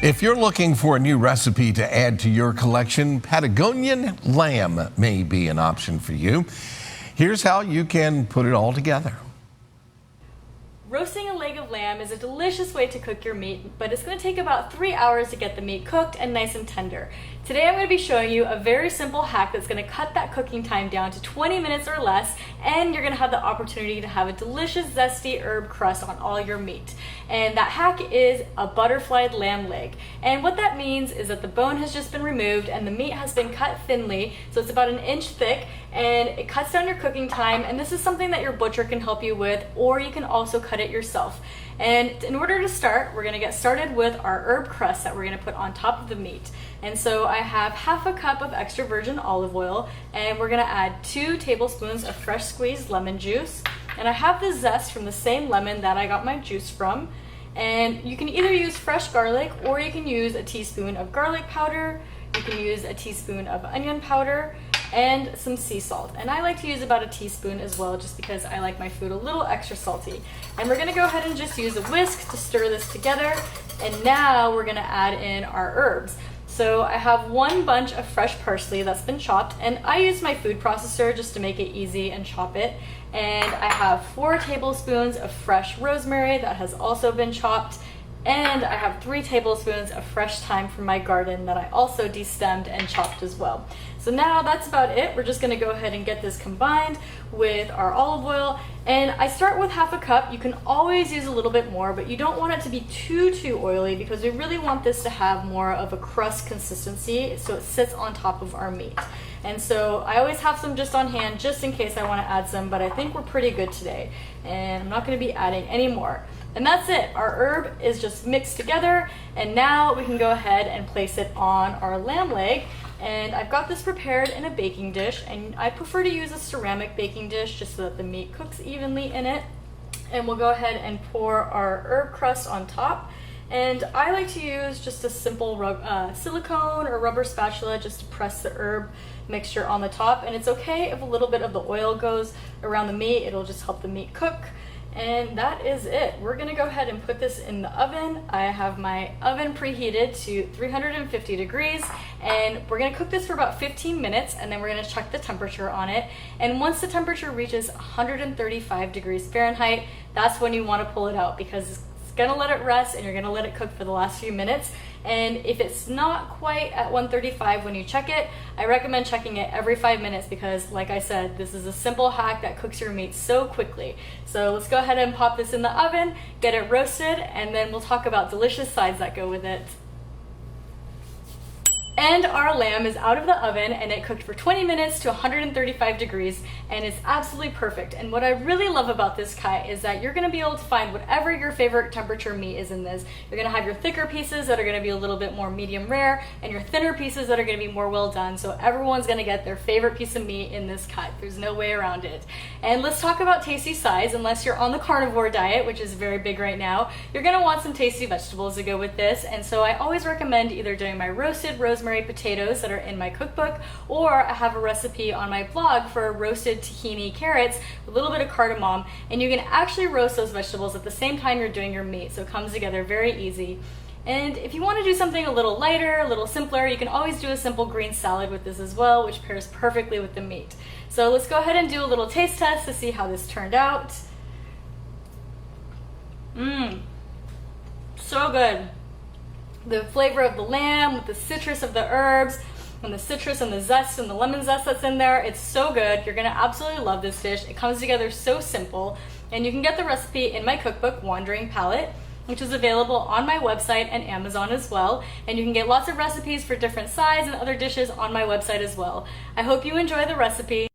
If you're looking for a new recipe to add to your collection, Patagonian lamb may be an option for you. Here's how you can put it all together. Roasting a leg of lamb is a delicious way to cook your meat, but it's going to take about 3 hours to get the meat cooked and nice and tender. Today I'm going to be showing you a very simple hack that's going to cut that cooking time down to 20 minutes or less, and you're going to have the opportunity to have a delicious zesty herb crust on all your meat. And that hack is a butterflied lamb leg. And what that means is that the bone has just been removed and the meat has been cut thinly, so it's about 1 inch thick, and it cuts down your cooking time. And this is something that your butcher can help you with, or you can also cut it yourself. And in order to start, we're going to get started with our herb crust that we're going to put on top of the meat. And so I have half a cup of extra virgin olive oil, and we're going to add 2 tablespoons of fresh squeezed lemon juice. And I have the zest from the same lemon that I got my juice from. And you can either use fresh garlic, or you can use a teaspoon of garlic powder. You can use a teaspoon of onion powder and some sea salt. And I like to use about a teaspoon as well, just because I like my food a little extra salty. And we're gonna go ahead and just use a whisk to stir this together. And now we're gonna add in our herbs. So I have 1 bunch of fresh parsley that's been chopped, and I use my food processor just to make it easy and chop it. And I have 4 tablespoons of fresh rosemary that has also been chopped. And I have 3 tablespoons of fresh thyme from my garden that I also destemmed and chopped as well. So now that's about it. We're just gonna go ahead and get this combined with our olive oil. And I start with half a cup. You can always use a little bit more, but you don't want it to be too oily, because we really want this to have more of a crust consistency so it sits on top of our meat. And so I always have some just on hand just in case I want to add some, but I think we're pretty good today. And I'm not going to be adding any more. And that's it. Our herb is just mixed together, and now we can go ahead and place it on our lamb leg. And I've got this prepared in a baking dish, and I prefer to use a ceramic baking dish just so that the meat cooks evenly in it. And we'll go ahead and pour our herb crust on top. And I like to use just a simple silicone or rubber spatula just to press the herb mixture on the top. And it's okay if a little bit of the oil goes around the meat. It'll just help the meat cook. And that is it. We're gonna go ahead and put this in the oven. I have my oven preheated to 350 degrees, and we're gonna cook this for about 15 minutes, and then we're gonna check the temperature on it. And once the temperature reaches 135 degrees Fahrenheit, that's when you wanna pull it out, because it's gonna let it rest and you're gonna let it cook for the last few minutes. And if it's not quite at 135 when you check it, I recommend checking it every 5 minutes, because like I said, this is a simple hack that cooks your meat so quickly. So let's go ahead and pop this in the oven, get it roasted, and then we'll talk about delicious sides that go with it. And our lamb is out of the oven, and it cooked for 20 minutes to 135 degrees, and it's absolutely perfect. And what I really love about this cut is that you're gonna be able to find whatever your favorite temperature meat is in this. You're gonna have your thicker pieces that are gonna be a little bit more medium rare, and your thinner pieces that are gonna be more well done. So everyone's gonna get their favorite piece of meat in this cut. There's no way around it. And let's talk about tasty sides. Unless you're on the carnivore diet, which is very big right now, you're gonna want some tasty vegetables to go with this. And so I always recommend either doing my roasted rosemary potatoes that are in my cookbook, or I have a recipe on my blog for roasted tahini carrots with a little bit of cardamom, and you can actually roast those vegetables at the same time you're doing your meat, so it comes together very easy. And if you want to do something a little lighter, a little simpler, you can always do a simple green salad with this as well, which pairs perfectly with the meat. So let's go ahead and do a little taste test to see how this turned out. So good. The flavor of the lamb with the citrus of the herbs, and the citrus and the zest and the lemon zest that's in there, it's so good. You're gonna absolutely love this dish. It comes together so simple, and you can get the recipe in my cookbook, Wandering Palate, which is available on my website and Amazon as well. And you can get lots of recipes for different sides and other dishes on my website as well. I hope you enjoy the recipe.